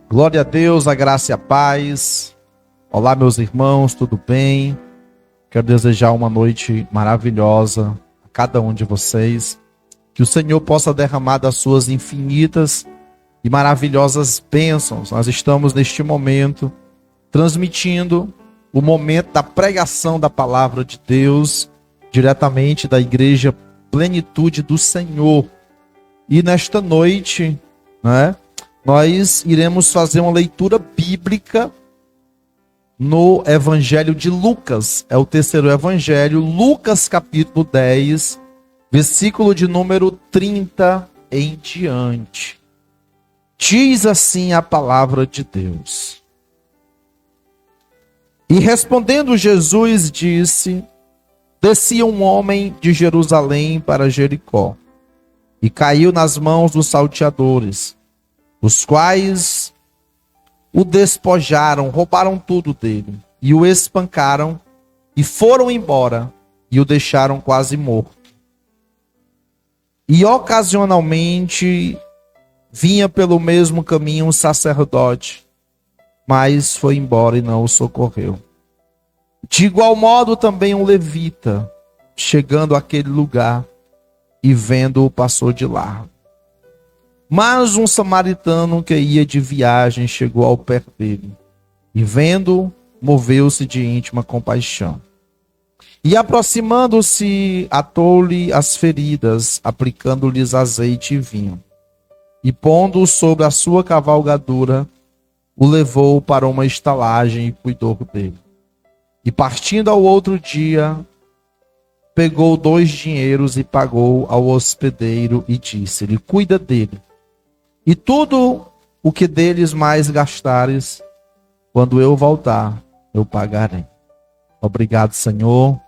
Glória a Deus, a graça e a paz. Olá, meus irmãos, tudo bem? Quero desejar uma noite maravilhosa a cada um de vocês. Que o Senhor possa derramar das suas infinitas e maravilhosas bênçãos. Nós estamos neste momento transmitindo o momento da pregação da palavra de Deus, diretamente da Igreja Plenitude do Senhor. E nesta noite, nós iremos fazer uma leitura bíblica no Evangelho de Lucas. É o terceiro Evangelho, Lucas capítulo 10, versículo de número 30 em diante. Diz assim a palavra de Deus. E respondendo Jesus disse: descia um homem de Jerusalém para Jericó, e caiu nas mãos dos salteadores, os quais o despojaram, roubaram tudo dele, e o espancaram, e foram embora, e o deixaram quase morto. E ocasionalmente vinha pelo mesmo caminho um sacerdote, mas foi embora e não o socorreu. De igual modo também um levita, chegando àquele lugar, e vendo-o passou de largo. Mas um samaritano que ia de viagem chegou ao pé dele, e vendo-o, moveu-se de íntima compaixão. E aproximando-se, atou-lhe as feridas, aplicando-lhes azeite e vinho. E pondo-o sobre a sua cavalgadura, o levou para uma estalagem e cuidou dele. E partindo ao outro dia, pegou 2 dinheiros e pagou ao hospedeiro e disse-lhe: cuida dele. E tudo o que deles mais gastares, quando eu voltar, eu pagarei. Obrigado, Senhor,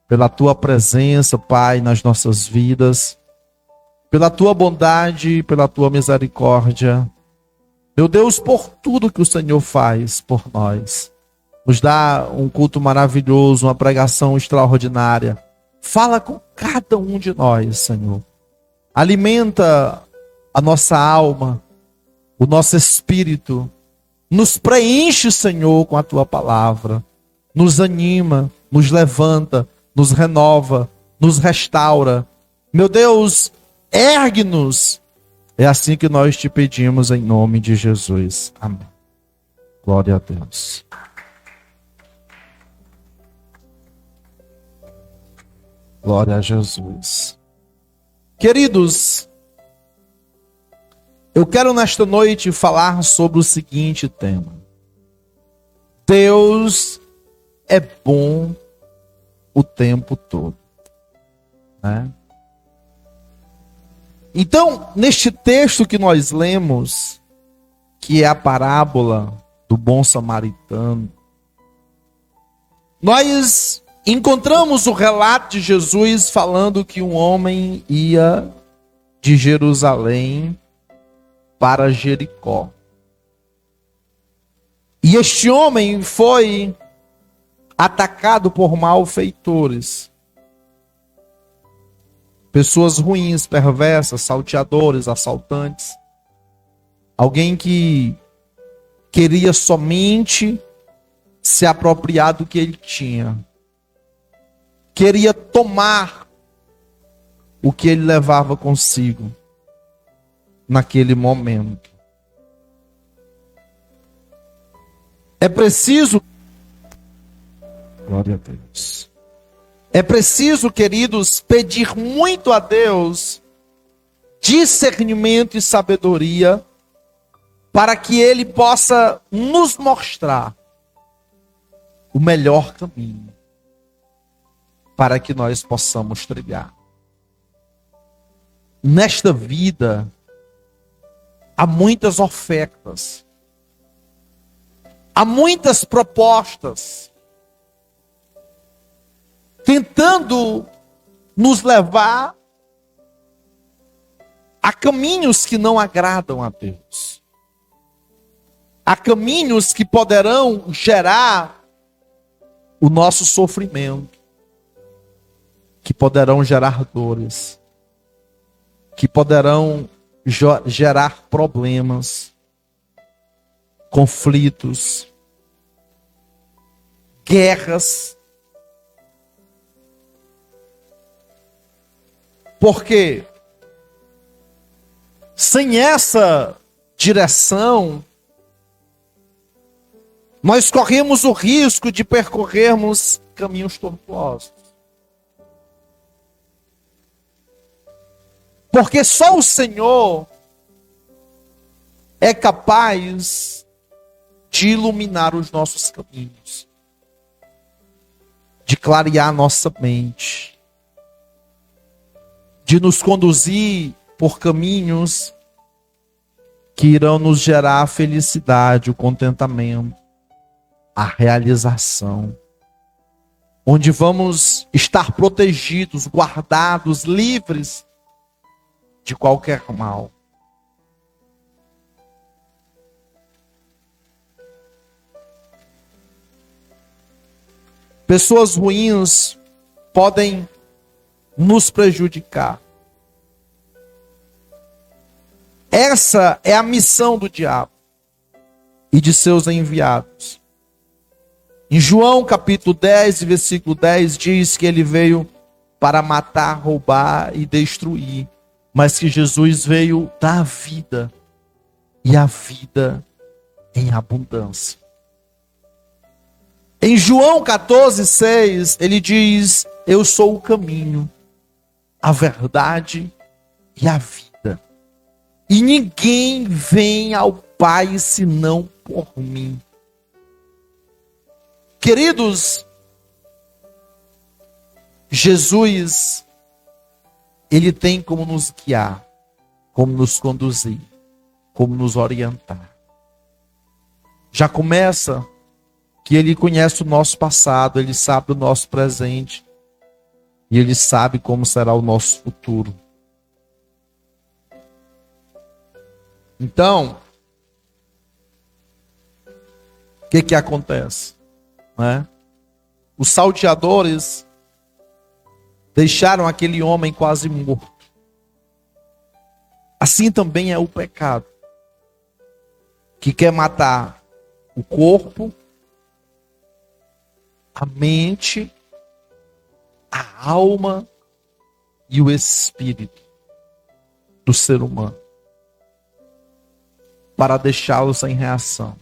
pela tua presença, Pai, nas nossas vidas, pela tua bondade, pela tua misericórdia. Meu Deus, por tudo que o Senhor faz por nós. Nos dá um culto maravilhoso, uma pregação extraordinária. Fala com cada um de nós, Senhor. Alimenta a nossa alma, o nosso espírito. Nos preenche, Senhor, com a tua palavra. Nos anima, nos levanta, nos renova, nos restaura. Meu Deus, ergue-nos. É assim que nós te pedimos em nome de Jesus. Amém. Glória a Deus. Glória a Jesus. Queridos, eu quero nesta noite falar sobre o seguinte tema. Deus é bom o tempo todo. Então, neste texto que nós lemos, que é a parábola do bom samaritano, nós encontramos o relato de Jesus falando que um homem ia de Jerusalém para Jericó. E este homem foi atacado por malfeitores. Pessoas ruins, perversas, salteadores, assaltantes. Alguém que queria somente se apropriar do que ele tinha. Queria tomar o que ele levava consigo naquele momento. É preciso, glória a Deus, é preciso, queridos, pedir muito a Deus discernimento e sabedoria para que Ele possa nos mostrar o melhor caminho para que nós possamos trilhar. Nesta vida, há muitas ofertas, há muitas propostas, tentando nos levar a caminhos que não agradam a Deus. Há caminhos que poderão gerar o nosso sofrimento, que poderão gerar dores, que poderão gerar problemas. conflitos, guerras. Porque sem essa direção, nós corremos o risco de percorrermos caminhos tortuosos. Porque só o Senhor é capaz de iluminar os nossos caminhos, de clarear nossa mente, de nos conduzir por caminhos que irão nos gerar a felicidade, o contentamento, a realização, onde vamos estar protegidos, guardados, livres de qualquer mal. Pessoas ruins podem nos prejudicar. Essa é a missão do diabo e de seus enviados. Em João capítulo 10, versículo 10, diz que ele veio para matar, roubar e destruir, mas que Jesus veio dar vida, e a vida em abundância. Em João 14, 6, ele diz: eu sou o caminho, a verdade e a vida. E ninguém vem ao Pai senão por mim. Queridos, Jesus, ele tem como nos guiar, como nos conduzir, como nos orientar. Já começa que ele conhece o nosso passado, ele sabe o nosso presente, e ele sabe como será o nosso futuro. Então, o que acontece? Os salteadores deixaram aquele homem quase morto. Assim também é o pecado, que quer matar o corpo, a mente, a alma e o espírito do ser humano, para deixá-lo sem reação,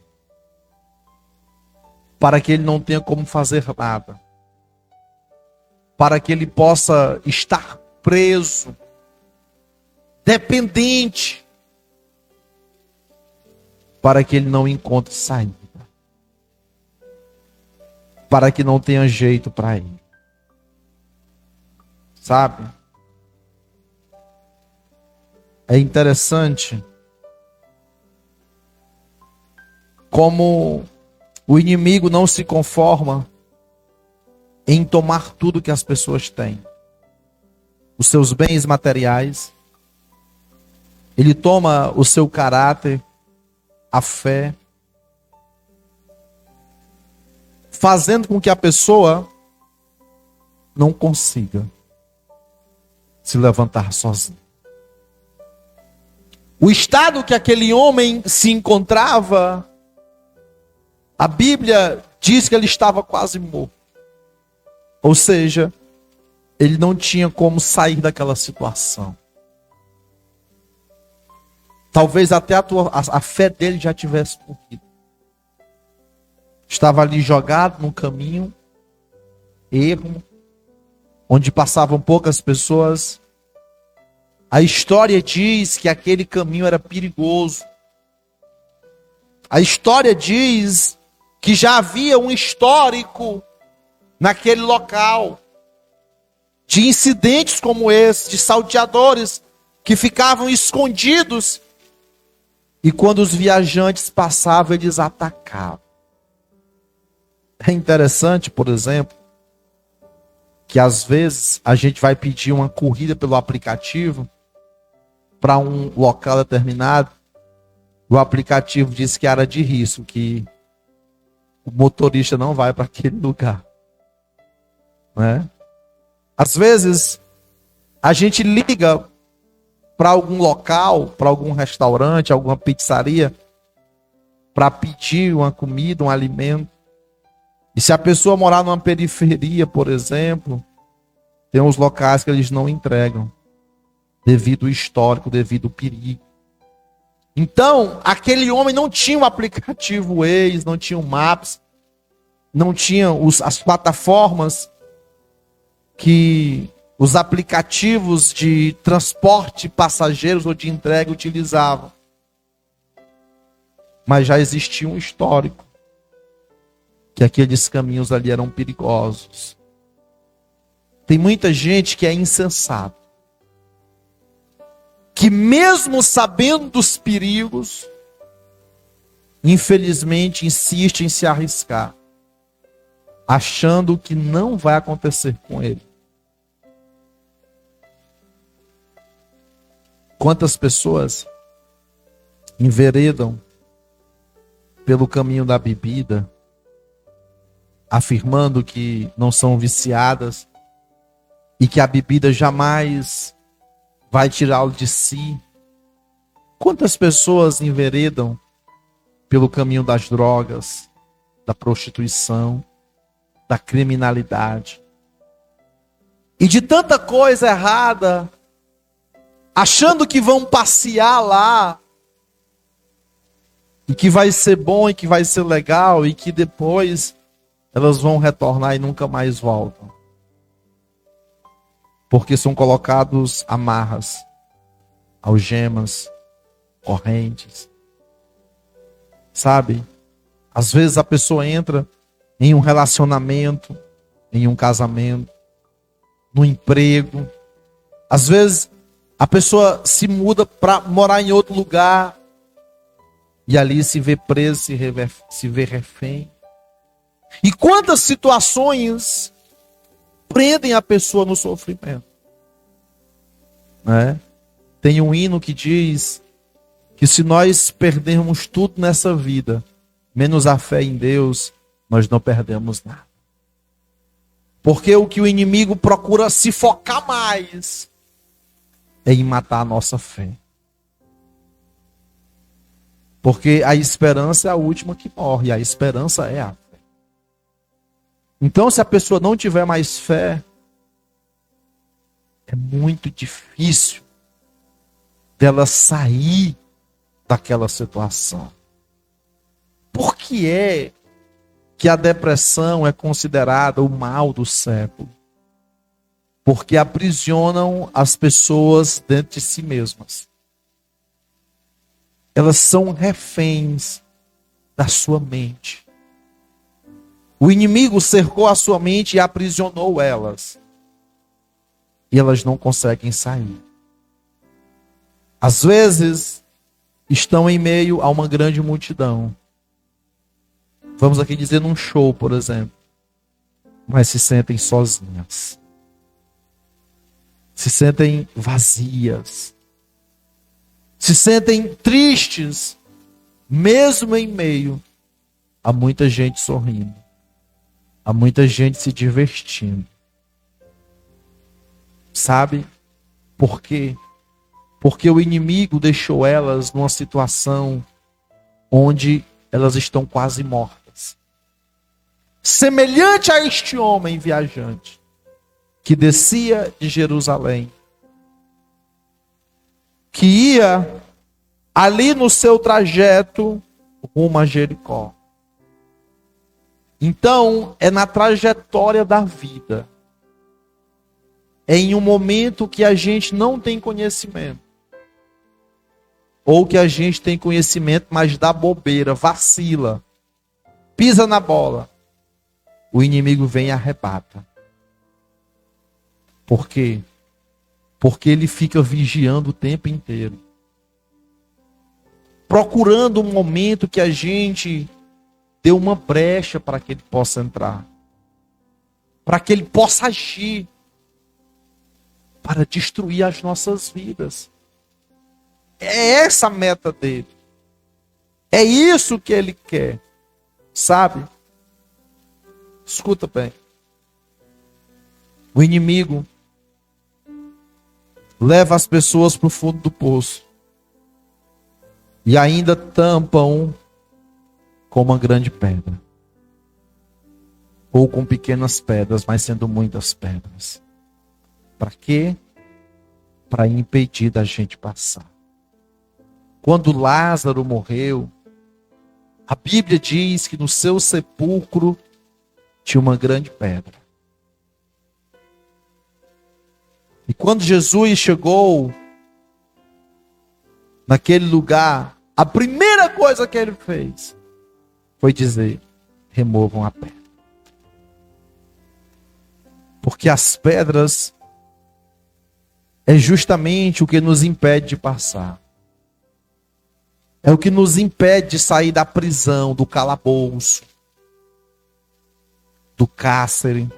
para que ele não tenha como fazer nada, para que ele possa estar preso, dependente, para que ele não encontre saída, para que não tenha jeito para ele. Sabe? É interessante como o inimigo não se conforma em tomar tudo que as pessoas têm. Os seus bens materiais. Ele toma o seu caráter, a fé, fazendo com que a pessoa não consiga se levantar sozinho. O estado que aquele homem se encontrava, a Bíblia diz que ele estava quase morto. Ou seja, ele não tinha como sair daquela situação. Talvez até a fé dele já tivesse morrido. Estava ali jogado no caminho ermo, onde passavam poucas pessoas. A história diz que aquele caminho era perigoso. A história diz que já havia um histórico naquele local de incidentes como esse, de salteadores que ficavam escondidos e quando os viajantes passavam, eles atacavam. É interessante, por exemplo, que às vezes a gente vai pedir uma corrida pelo aplicativo para um local determinado. O aplicativo diz que é área de risco, que o motorista não vai para aquele lugar. Né? Às vezes a gente liga para algum local, para algum restaurante, alguma pizzaria, para pedir uma comida, um alimento. E se a pessoa morar numa periferia, por exemplo, tem uns locais que eles não entregam, devido ao histórico, devido ao perigo. Então, aquele homem não tinha o aplicativo Waze, não tinha o Maps, não tinha as plataformas que os aplicativos de transporte de passageiros ou de entrega utilizavam. Mas já existia um histórico, que aqueles caminhos ali eram perigosos. Tem muita gente que é insensata, que mesmo sabendo dos perigos, infelizmente insiste em se arriscar, achando que não vai acontecer com ele. Quantas pessoas enveredam pelo caminho da bebida, afirmando que não são viciadas e que a bebida jamais vai tirá-lo de si. Quantas pessoas enveredam pelo caminho das drogas, da prostituição, da criminalidade e de tanta coisa errada, achando que vão passear lá e que vai ser bom e que vai ser legal e que depois elas vão retornar e nunca mais voltam. Porque são colocados amarras, algemas, correntes. Sabe? Às vezes a pessoa entra em um relacionamento, em um casamento, no emprego. Às vezes a pessoa se muda para morar em outro lugar e ali se vê preso, se vê refém. E quantas situações prendem a pessoa no sofrimento, né? Tem um hino que diz que se nós perdermos tudo nessa vida, menos a fé em Deus, nós não perdemos nada. Porque o que o inimigo procura se focar mais é em matar a nossa fé. Porque a esperança é a última que morre, a esperança é a fé. Então, se a pessoa não tiver mais fé, é muito difícil dela sair daquela situação. Por que é que a depressão é considerada o mal do século? Porque aprisionam as pessoas dentro de si mesmas. Elas são reféns da sua mente. O inimigo cercou a sua mente e aprisionou elas. E elas não conseguem sair. Às vezes, estão em meio a uma grande multidão. Vamos aqui dizer num show, por exemplo. Mas se sentem sozinhas. Se sentem vazias. Se sentem tristes. Mesmo em meio a muita gente sorrindo. Há muita gente se divertindo. Sabe por quê? Porque o inimigo deixou elas numa situação onde elas estão quase mortas. Semelhante a este homem viajante que descia de Jerusalém, que ia ali no seu trajeto rumo a Jericó. Então, é na trajetória da vida. É em um momento que a gente não tem conhecimento. Ou que a gente tem conhecimento, mas dá bobeira, vacila. Pisa na bola. O inimigo vem e arrebata. Por quê? Porque ele fica vigiando o tempo inteiro. Procurando um momento que a gente deu uma brecha para que ele possa entrar. Para que ele possa agir. Para destruir as nossas vidas. É essa a meta dele. É isso que ele quer. Sabe? Escuta bem. O inimigo leva as pessoas para o fundo do poço. E ainda tampam com uma grande pedra. Ou com pequenas pedras, mas sendo muitas pedras. Para quê? Para impedir da gente passar. Quando Lázaro morreu, a Bíblia diz que no seu sepulcro tinha uma grande pedra. E quando Jesus chegou naquele lugar, a primeira coisa que ele fez foi dizer: removam a pedra. Porque as pedras é justamente o que nos impede de passar. É o que nos impede de sair da prisão, do calabouço, do cárcere,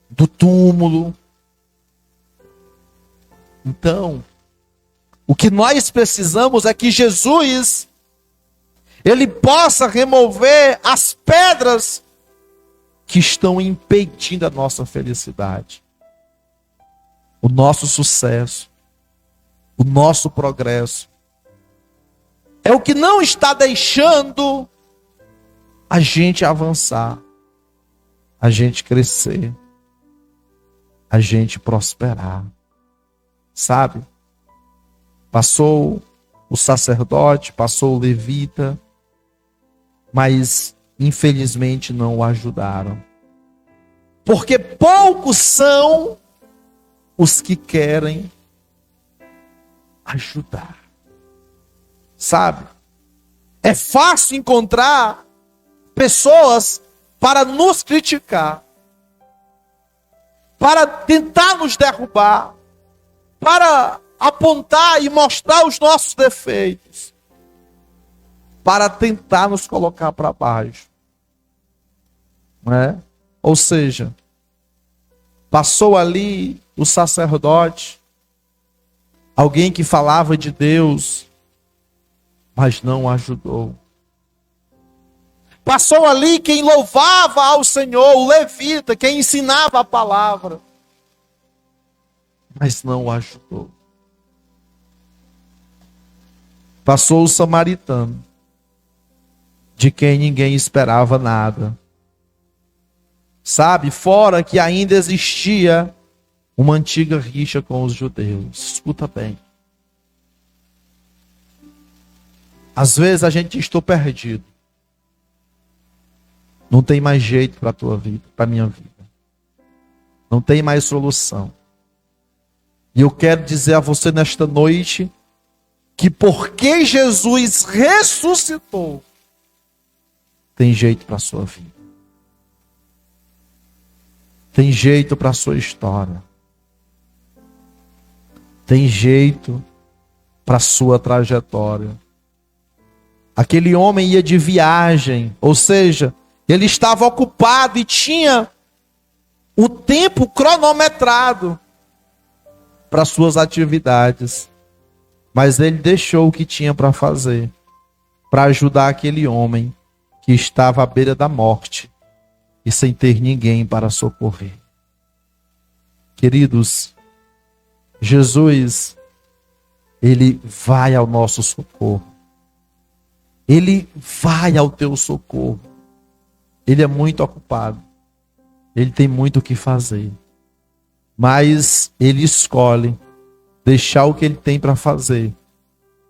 do túmulo. Então, o que nós precisamos é que Jesus, ele possa remover as pedras que estão impedindo a nossa felicidade, o nosso sucesso, o nosso progresso. É o que não está deixando a gente avançar, a gente crescer, a gente prosperar. Sabe? Passou o sacerdote, passou o levita, mas infelizmente não o ajudaram. Porque poucos são os que querem ajudar. Sabe? É fácil encontrar pessoas para nos criticar, para tentar nos derrubar, para apontar e mostrar os nossos defeitos, para tentar nos colocar para baixo. Não é? Ou seja, passou ali o sacerdote, alguém que falava de Deus, mas não ajudou. Passou ali quem louvava ao Senhor, o levita, quem ensinava a palavra, mas não o ajudou. Passou o samaritano, de quem ninguém esperava nada. Sabe, fora que ainda existia uma antiga rixa com os judeus. Escuta bem. Às vezes a gente estou perdido. Não tem mais jeito para a tua vida, para a minha vida. Não tem mais solução. E eu quero dizer a você nesta noite que porque Jesus ressuscitou, tem jeito para a sua vida. Tem jeito para a sua história. Tem jeito para a sua trajetória. Aquele homem ia de viagem, ou seja, ele estava ocupado e tinha o tempo cronometrado para suas atividades. Mas ele deixou o que tinha para fazer, para ajudar aquele homem que estava à beira da morte e sem ter ninguém para socorrer. Queridos, Jesus, ele vai ao nosso socorro. Ele vai ao teu socorro. Ele é muito ocupado. Ele tem muito o que fazer. Mas ele escolhe deixar o que ele tem para fazer,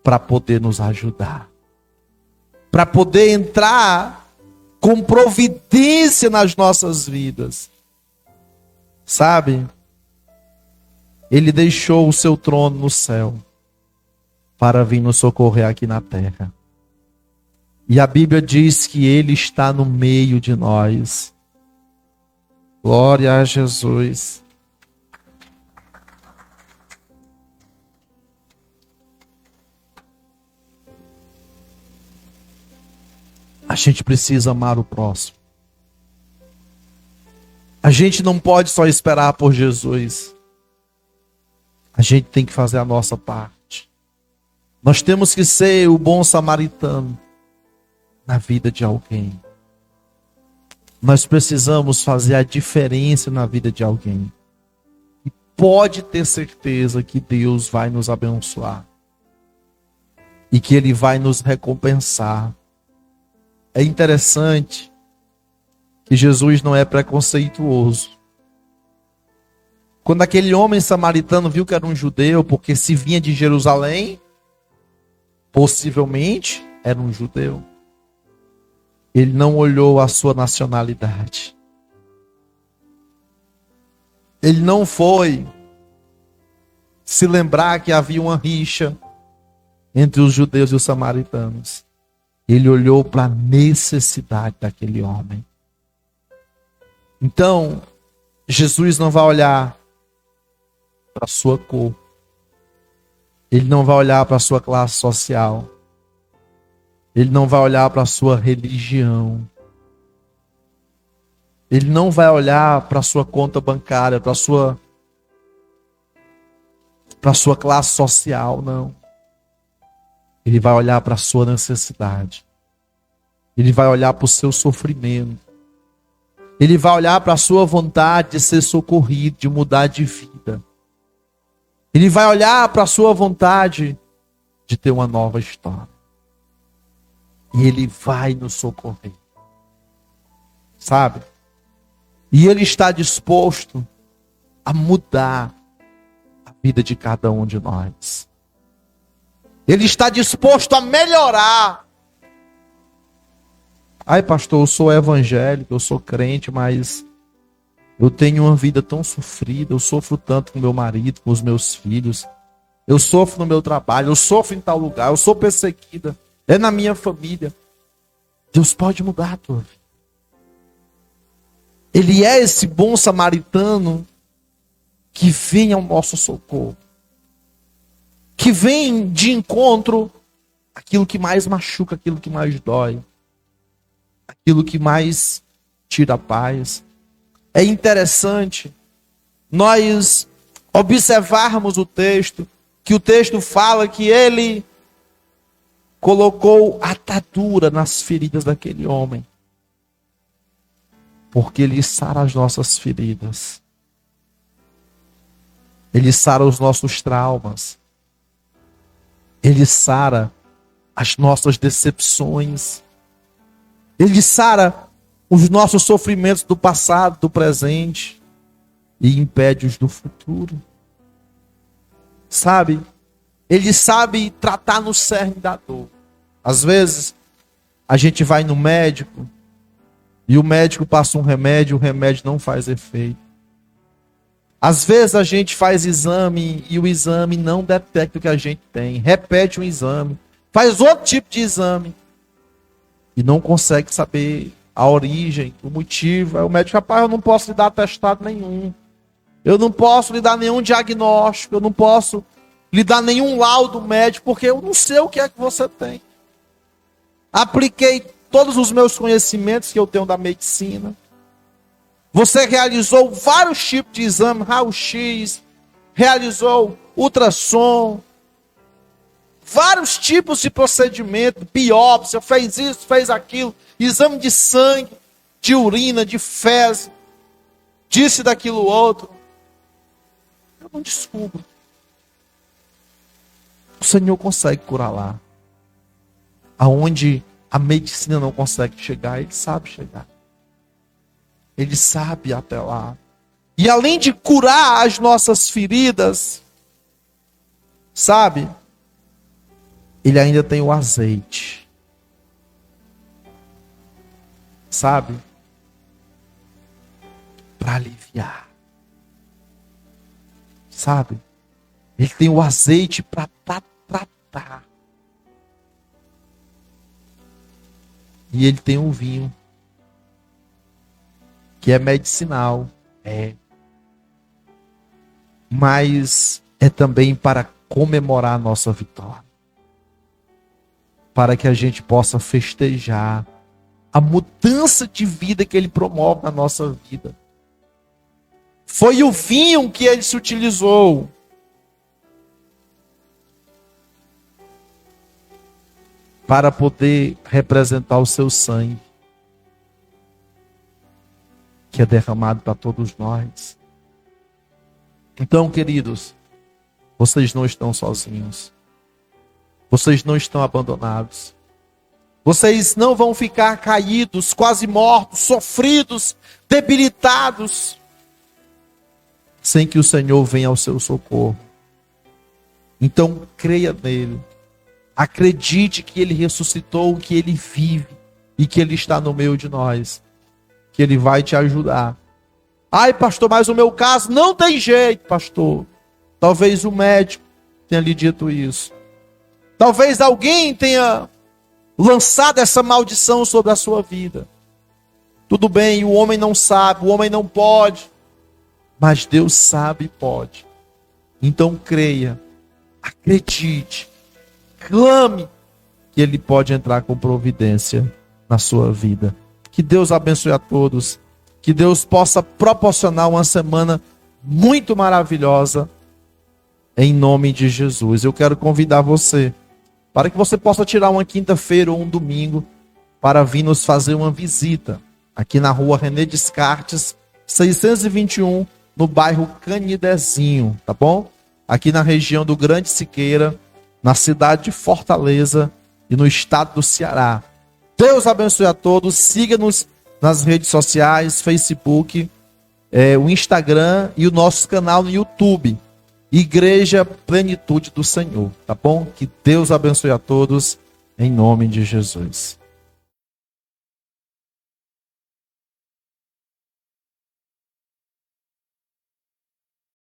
para poder nos ajudar. Para poder entrar com providência nas nossas vidas. Sabe? Ele deixou o seu trono no céu para vir nos socorrer aqui na terra. E a Bíblia diz que ele está no meio de nós. Glória a Jesus. A gente precisa amar o próximo. A gente não pode só esperar por Jesus. A gente tem que fazer a nossa parte. Nós temos que ser o bom samaritano na vida de alguém. Nós precisamos fazer a diferença na vida de alguém. E pode ter certeza que Deus vai nos abençoar. E que Ele vai nos recompensar É interessante que Jesus não é preconceituoso. Quando aquele homem samaritano viu que era um judeu, porque se vinha de Jerusalém, possivelmente era um judeu. Ele não olhou a sua nacionalidade. Ele não foi se lembrar que havia uma rixa entre os judeus e os samaritanos. Ele olhou para a necessidade daquele homem. Então, Jesus não vai olhar para a sua cor. Ele não vai olhar para a sua classe social. Ele não vai olhar para a sua religião. Ele não vai olhar para a sua conta bancária, para a sua classe social, não. Ele vai olhar para a sua necessidade. Ele vai olhar para o seu sofrimento. Ele vai olhar para a sua vontade de ser socorrido, de mudar de vida. Ele vai olhar para a sua vontade de ter uma nova história. E Ele vai nos socorrer. Sabe? E Ele está disposto a mudar a vida de cada um de nós. Ele está disposto a melhorar. Ai, pastor, eu sou evangélico, eu sou crente, mas eu tenho uma vida tão sofrida, eu sofro tanto com meu marido, com os meus filhos, eu sofro no meu trabalho, eu sofro em tal lugar, eu sou perseguida, é na minha família. Deus pode mudar a tua vida. Ele é esse bom samaritano que vem ao nosso socorro, que vem de encontro àquilo que mais machuca, aquilo que mais dói, aquilo que mais tira a paz. É interessante nós observarmos o texto, que o texto fala que ele colocou atadura nas feridas daquele homem, porque ele sara as nossas feridas, ele sara os nossos traumas, ele sara as nossas decepções, ele sara os nossos sofrimentos do passado, do presente, e impede os do futuro. Sabe? Ele sabe tratar no cerne da dor. Às vezes, a gente vai no médico, e o médico passa um remédio, o remédio não faz efeito. Às vezes a gente faz exame, e o exame não detecta o que a gente tem. Repete o exame, faz outro tipo de exame, e não consegue saber a origem, o motivo. Aí o médico, rapaz, eu não posso lhe dar atestado nenhum. Eu não posso lhe dar nenhum diagnóstico. Eu não posso lhe dar nenhum laudo médico, porque eu não sei o que é que você tem. Apliquei todos os meus conhecimentos que eu tenho da medicina. Você realizou vários tipos de exame, raio-x, realizou ultrassom, vários tipos de procedimento, biópsia, fez isso, fez aquilo, exame de sangue, de urina, de fezes, disse daquilo outro. Eu não descubro. O Senhor consegue curar lá. Aonde a medicina não consegue chegar, Ele sabe chegar. Ele sabe ir até lá. E além de curar as nossas feridas, sabe? Ele ainda tem o azeite. Sabe? Para aliviar. Sabe? Ele tem o azeite para tratar. E ele tem um vinho que é medicinal. É. Mas é também para comemorar a nossa vitória. Para que a gente possa festejar a mudança de vida que Ele promove na nossa vida. Foi o vinho que Ele se utilizou para poder representar o seu sangue, que é derramado para todos nós. Então, queridos, vocês não estão sozinhos. Vocês não estão abandonados. Vocês não vão ficar caídos, quase mortos, sofridos, debilitados, sem que o Senhor venha ao seu socorro. Então, creia nele. Acredite que ele ressuscitou, que ele vive e que ele está no meio de nós. Que ele vai te ajudar. Ai, pastor, mas o meu caso não tem jeito, pastor. Talvez o médico tenha lhe dito isso. Talvez alguém tenha lançado essa maldição sobre a sua vida. Tudo bem, o homem não sabe, o homem não pode. Mas Deus sabe e pode. Então creia, acredite, clame que ele pode entrar com providência na sua vida. Que Deus abençoe a todos. Que Deus possa proporcionar uma semana muito maravilhosa em nome de Jesus. Eu quero convidar você para que você possa tirar uma quinta-feira ou um domingo para vir nos fazer uma visita aqui na rua René Descartes, 621, no bairro Canidezinho, tá bom? Aqui na região do Grande Siqueira, na cidade de Fortaleza e no estado do Ceará. Deus abençoe a todos. Siga-nos nas redes sociais, Facebook, o Instagram e o nosso canal no YouTube. Igreja Plenitude do Senhor, tá bom? Que Deus abençoe a todos, em nome de Jesus.